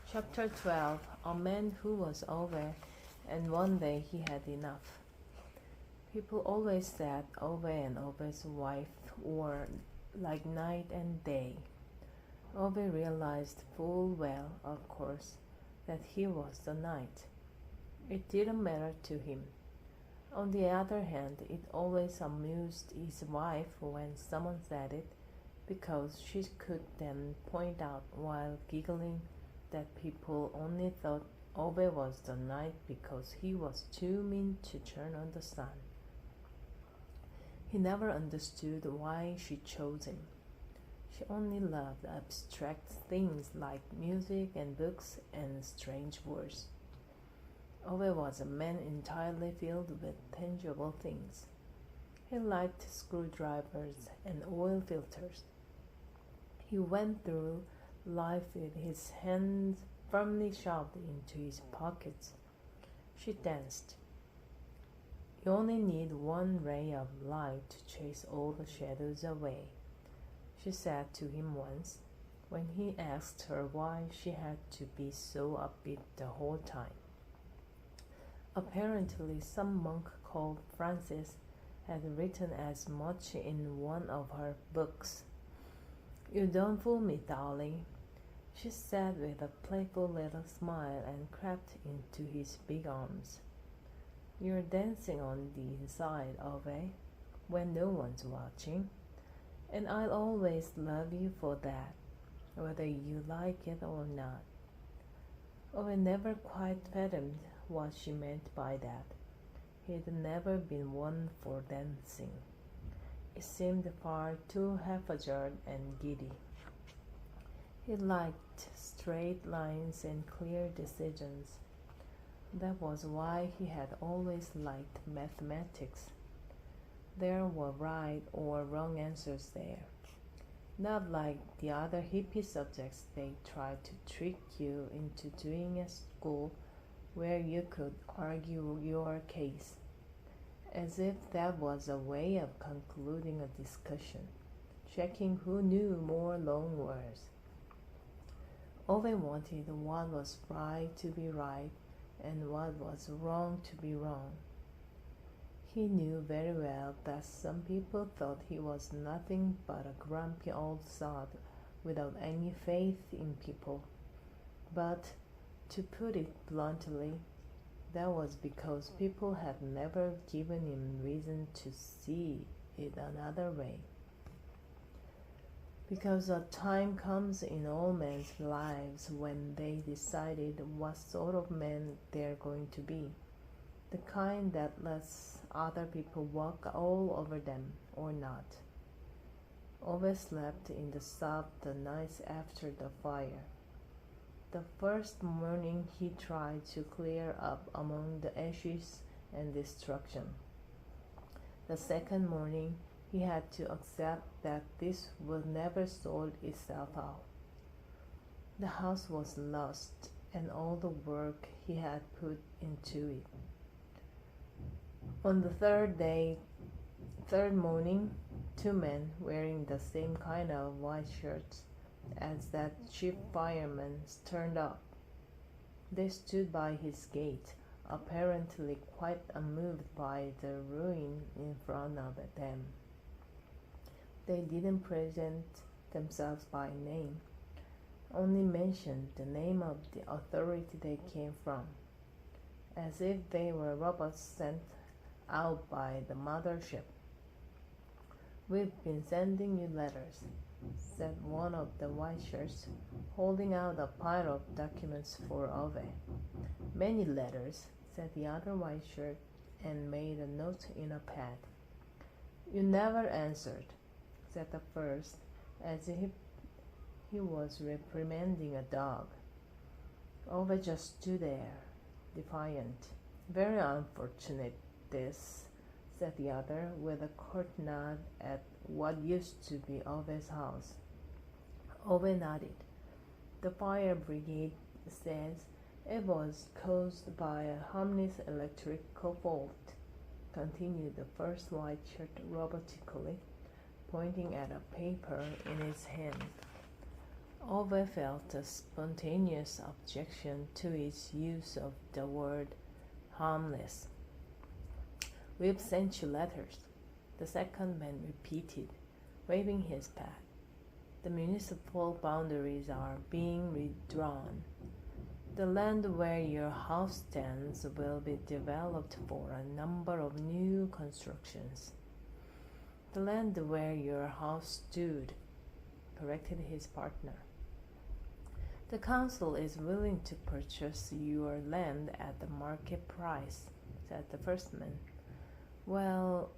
Chapter 12. A man who was Ove, and one day he had enough. People always said Ove and Ove's wife were like night and day. Ove realized full well, of course, that he was the night. It didn't matter to him. On the other hand, it always amused his wife when someone said it, because she could then point out while giggling that people only thought Ove was the night because he was too mean to turn on the sun. He never understood why she chose him. She only loved abstract things like music and books and strange words. Ove was a man entirely filled with tangible things. He liked screwdrivers and oil filters. He went through life with his hands firmly shoved into his pockets. She danced. You only need one ray of light to chase all the shadows away, she said to him once, when he asked her why she had to be so upbeat the whole time. Apparently, some monk called Francis had written as much in one of her books. You don't fool me, darling, she said with a playful little smile and crept into his big arms. You're dancing on the inside of it when no one's watching, and I'll always love you for that, whether you like it or not. Oh, I never quite fathomed what she meant by that. He'd never been one for dancing. It seemed far too haphazard and giddy. He liked straight lines and clear decisions. That was why he had always liked mathematics. There were right or wrong answers there. Not like the other hippie subjects they tried to trick you into doing at school, where you could argue your case, as if that was a way of concluding a discussion, checking who knew more long words. Ove wanted what was right to be right and what was wrong to be wrong. He knew very well that some people thought he was nothing but a grumpy old sod without any faith in people. But, to put it bluntly, that was because people had never given him reason to see it another way. Because a time comes in all men's lives when they decided what sort of man they're going to be. The kind that lets other people walk all over them or not. Ove slept in the sub the nights after the fire. The first morning he tried to clear up among the ashes and destruction. The second morning he had to accept that this would never sort itself out. The house was lost and all the work he had put into it. On the third morning, two men wearing the same kind of white shirts as that chief fireman turned up. They stood by his gate, apparently quite unmoved by the ruin in front of them. They didn't present themselves by name, only mentioned the name of the authority they came from, as if they were robots sent out by the mothership. We've been sending you letters, said one of the white shirts, holding out a pile of documents for Ove. Many letters, said the other white shirt, and made a note in a pad. You never answered, said the first, as if he was reprimanding a dog. Ove just stood there, defiant. Very unfortunate, this, said the other, with a curt nod at what used to be Ove's house. Ove nodded. The fire brigade says it was caused by a harmless electrical fault, continued the first white shirt robotically, pointing at a paper in his hand. Ove felt a spontaneous objection to its use of the word harmless. "We've sent you letters," the second man repeated, waving his pad. "The municipal boundaries are being redrawn. The land where your house stands will be developed for a number of new constructions." "The land where your house stood," corrected his partner. "The council is willing to purchase your land at the market price," said the first man. "Well,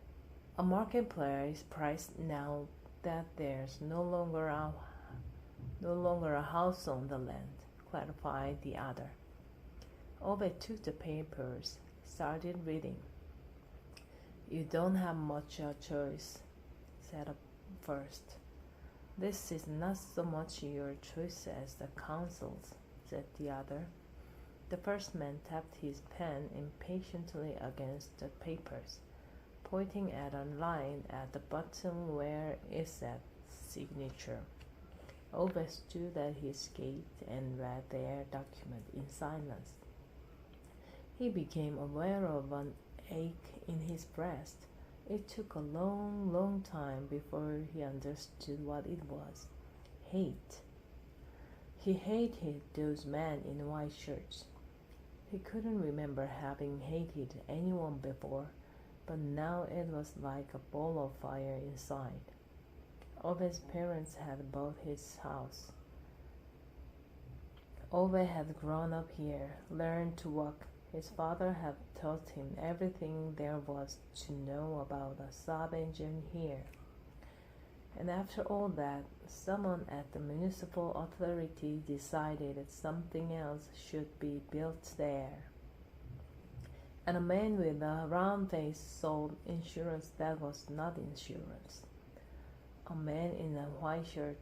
a market price now that there's no longer a house on the land," clarified the other. Ove took the papers, started reading. "You don't have much a choice," said the first. "This is not so much your choice as the council's," said the other. The first man tapped his pen impatiently against the papers, pointing at a line at the bottom where it said signature. Ove stood at his gate and read their document in silence. He became aware of an ache in his breast. It took a long, long time before he understood what it was. Hate. He hated those men in white shirts. He couldn't remember having hated anyone before, but now it was like a ball of fire inside. Ove's parents had bought his house. Ove had grown up here, learned to walk. His father had taught him everything there was to know about a sub-engine here. And after all that, someone at the municipal authority decided that something else should be built there. And a man with a round face sold insurance that was not insurance. A man in a white shirt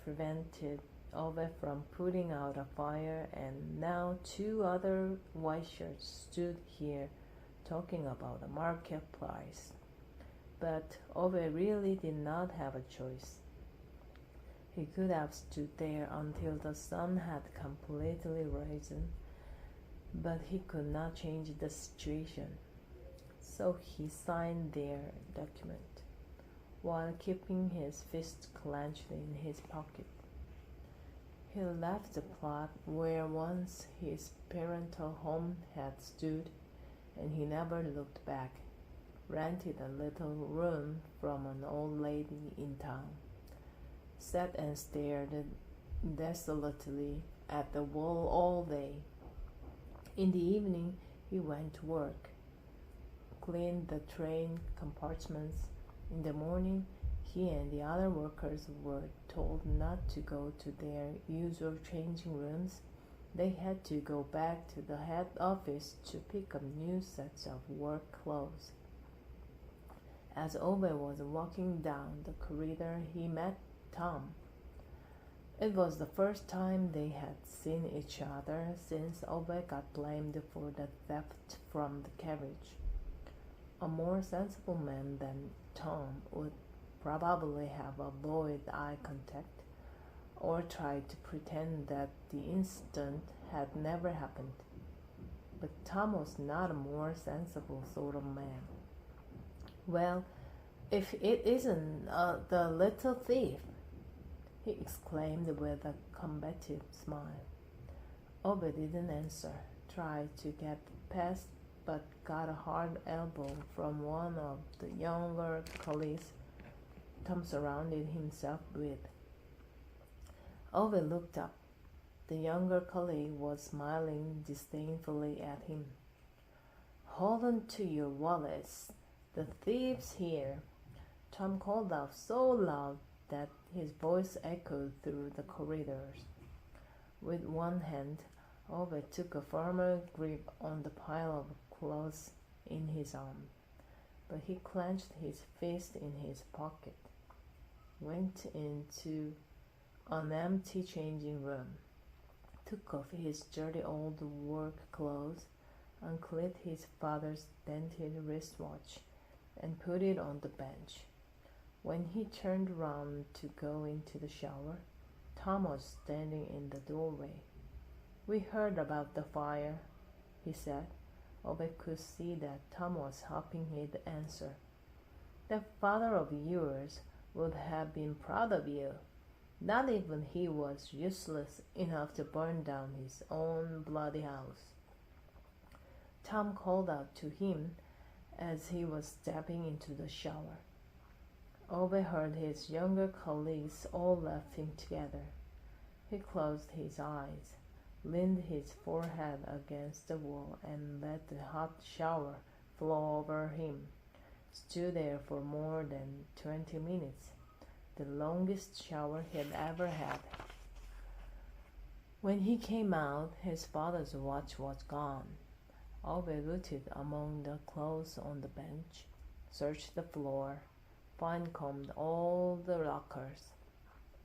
prevented Ove from putting out a fire, and now two other white shirts stood here talking about the market price. But Ove really did not have a choice. He could have stood there until the sun had completely risen, but he could not change the situation. So he signed their document, while keeping his fist clenched in his pocket. He left the plot where once his parental home had stood, and he never looked back. Rented a little room from an old lady in town, sat and stared desolately at the wall all day. In the evening he went to work, cleaned the train compartments. In the morning he and the other workers were told not to go to their usual changing rooms. They had to go back to the head office to pick up new sets of work clothes. As Ove was walking down the corridor, he met Tom. It was the first time they had seen each other since Ove got blamed for the theft from the carriage. A more sensible man than Tom would probably have avoided eye contact or tried to pretend that the incident had never happened. But Tom was not a more sensible sort of man. "Well, if it isn't the little thief," he exclaimed with a combative smile. Ove didn't answer, tried to get past, but got a hard elbow from one of the younger colleagues Tom surrounded himself with. Ove looked up. The younger colleague was smiling disdainfully at him. "Hold on to your wallets. The thief's here," Tom called out so loud that his voice echoed through the corridors. With one hand, Ove took a firmer grip on the pile of clothes in his arm, but he clenched his fist in his pocket, went into an empty changing room, took off his dirty old work clothes, unclipped his father's dented wristwatch, and put it on the bench. When he turned round to go into the shower, Tom was standing in the doorway. "We heard about the fire," he said. Obed could see that Tom was hoping he'd answer. "That father of yours would have been proud of you. Not even he was useless enough to burn down his own bloody house." Tom called out to him as he was stepping into the shower. Obed heard his younger colleagues all laughing together. He closed his eyes, leaned his forehead against the wall, and let the hot shower flow over him. Stood there for more than 20 minutes, the longest shower he had ever had. When he came out, his father's watch was gone. Obed rooted among the clothes on the bench, searched the floor, fine-combed all the lockers,